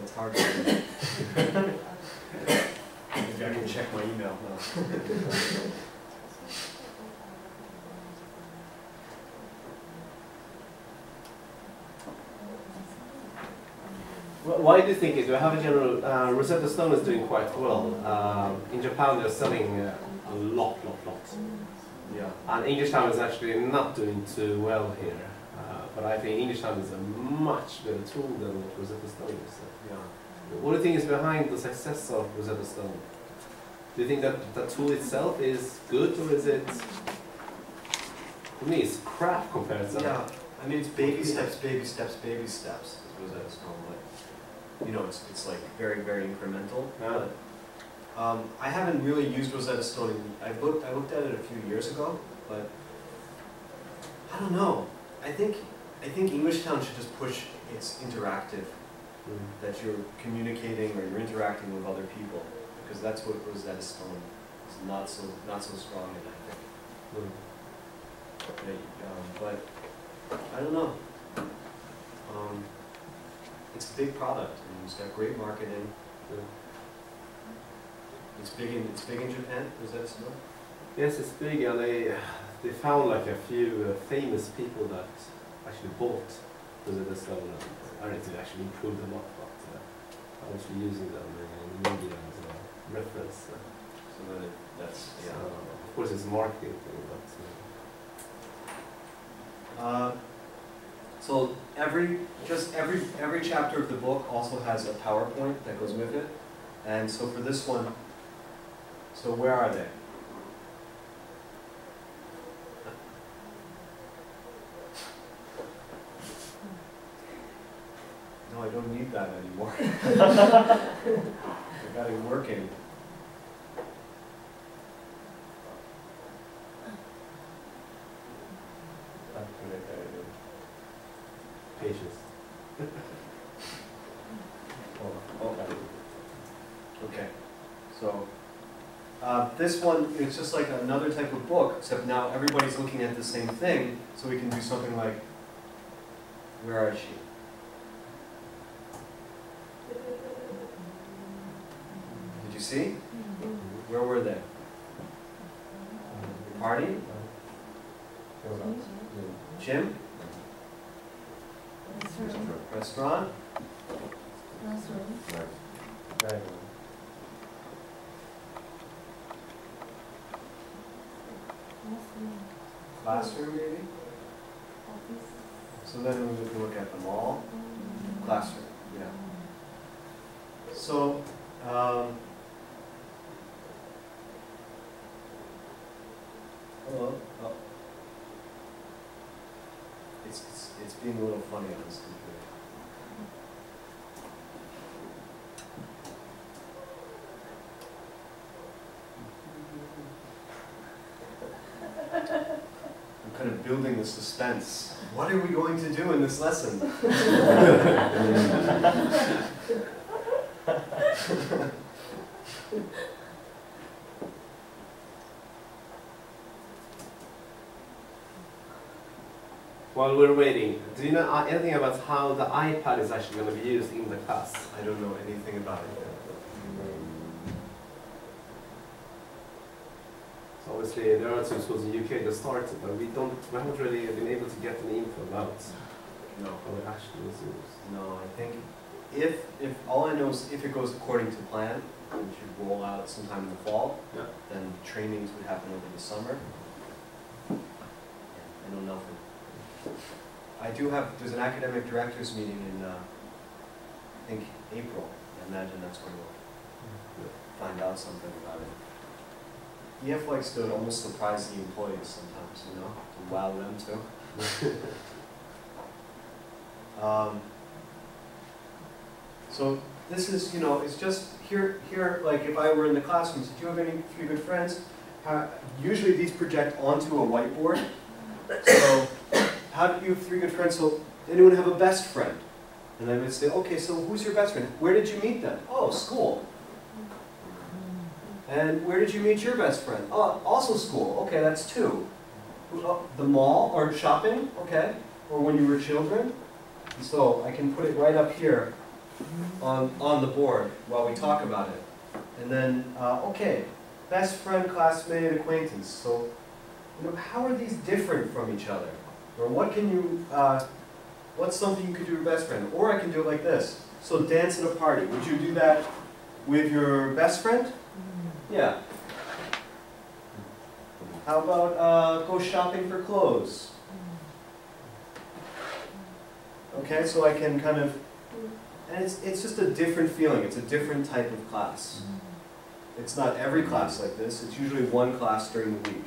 That's hard to do. Maybe I can check my email now. Why do you think it? Do I have a general, Rosetta Stone is doing quite well. In Japan they're selling a lot. Yeah. And English Town is actually not doing too well here. But I think English Town is a much better tool than what Rosetta Stone is. Yeah. What do you think is behind the success of Rosetta Stone? Do you think that the tool itself is good, or is it, for me, it's crap compared to... Yeah, I mean, it's baby steps, baby steps, baby steps, is Rosetta Stone. Like, you know, it's like very, very incremental. Yeah. But, I haven't really used Rosetta Stone. I looked at it a few years ago, but I don't know. I think English Town should just push its interactive, that you're communicating or you're interacting with other people, because that's what Rosetta Stone is not so strong in, I think. But I don't know. It's a big product, and it's got great marketing. It's big in Japan. Rosetta Stone. Yes, it's big, and they found like a few famous people that actually bought Rosetta Stone, and it actually improved a lot, but I'm also using them in media as a reference. So then that's, yeah. Of course it's a marketing thing, but... So every chapter of the book also has a PowerPoint that goes with it, and so for this one, so where are they? No, I don't need that anymore. I got it working. Patience. Okay. So this one, it's just like another type of book, except now everybody's looking at the same thing, so we can do something like, where is she? Did you see? Where were they? Party? Gym? Restaurant? Classroom, maybe? So then we can look at the mall. Classroom, yeah. So, hello. Oh. It's being a little funny on this computer. I'm kind of building the suspense. What are we going to do in this lesson? While we're waiting, do you know anything about how the iPad is actually going to be used in the class? I don't know anything about it. So obviously there are two schools in the UK that started, but we haven't really been able to get any info about No. how it actually is used. No, I think if all I know is if it goes according to plan, and it should roll out sometime in the fall, Yeah. then trainings would happen over the summer. I know nothing. There's an academic directors meeting in, I think, April. I imagine that's when we'll find out something about it. EF likes to almost surprise the employees sometimes, you know, to wow them too. So this is, you know, it's just here, like if I were in the classroom, do you have any three good friends? Usually these project onto a whiteboard. So how do you have three good friends? So anyone have a best friend? And I would say, okay, so who's your best friend? Where did you meet them? Oh, school. And where did you meet your best friend? Oh, also school. Okay, that's two. The mall or shopping? Okay. Or when you were children? So I can put it right up here. on the board while we talk about it. And then, okay, best friend, classmate, acquaintance. So, you know, how are these different from each other? Or what can you, what's something you could do with your best friend? Or I can do it like this. So dance at a party. Would you do that with your best friend? Yeah. How about go shopping for clothes? Okay, so I can kind of, and it's just a different feeling. It's a different type of class. It's not every class like this. It's usually one class during the week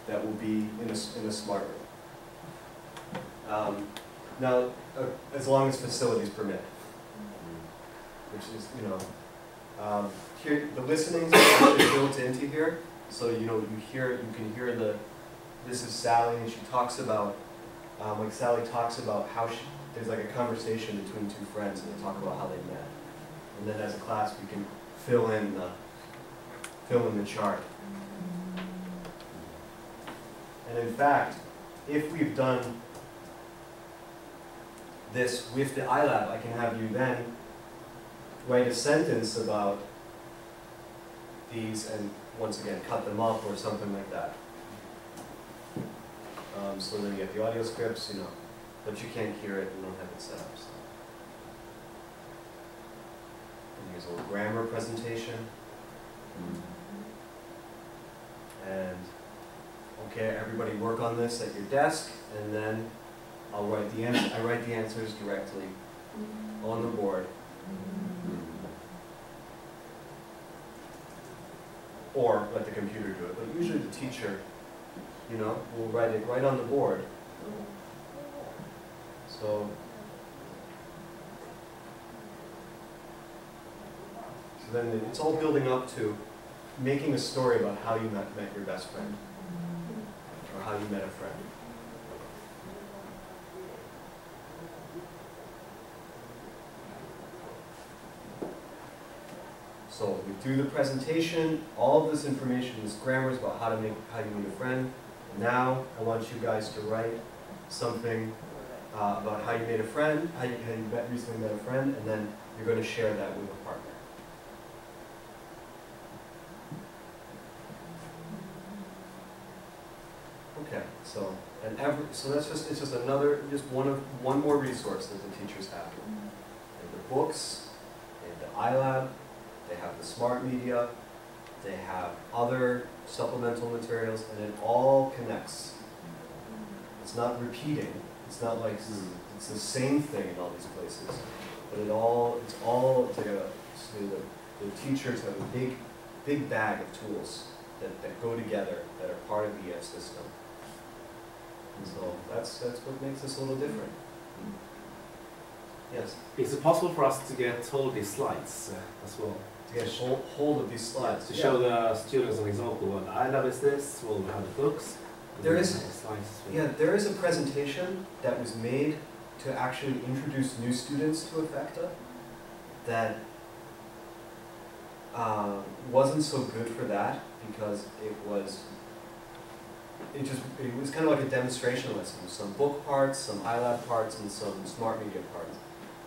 that will be in a smart room. Now, as long as facilities permit, which is, you know, here the listenings are actually built into here, so you know you can hear this is Sally, and she talks about like Sally talks about how there's like a conversation between two friends, and they talk about how they met, and then as a class we can fill in the chart. And in fact, if we've done this with the iLab, I can have you then write a sentence about these and once again cut them up or something like that. So then you get the audio scripts, you know, but you can't hear it and don't have it set up. So. And here's a little grammar presentation. And okay, everybody work on this at your desk, and then I'll write the answer. I write the answers directly on the board. Or let the computer do it. But usually the teacher, you know, will write it right on the board. So then it's all building up to making a story about how you met your best friend, or how you met a friend. So we do the presentation, all of this information, this grammar is about how you meet a friend. Now I want you guys to write something about how you made a friend, how you recently met a friend, and then you're going to share that with a partner. Okay, so that's just one more resource that the teachers have. They have the books, they have the iLab, they have the smart media, they have other supplemental materials, and it all connects. It's not repeating. It's not like it's the same thing in all these places, but it's all together. So the teachers have a big bag of tools that go together, that are part of the EF system. And so that's what makes us a little different. Yes? Is it possible for us to get hold of these slides as well? To get hold of these slides. To show the students an example. What iLab is this, we'll have the books. There is a presentation that was made to actually introduce new students to Effecta that wasn't so good for that because it was kind of like a demonstration lesson with some book parts, some iLab parts, and some smart media parts.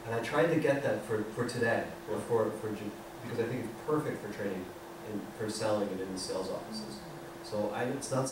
And I tried to get that for today, or because I think it's perfect for training and for selling it in the sales offices. So it's not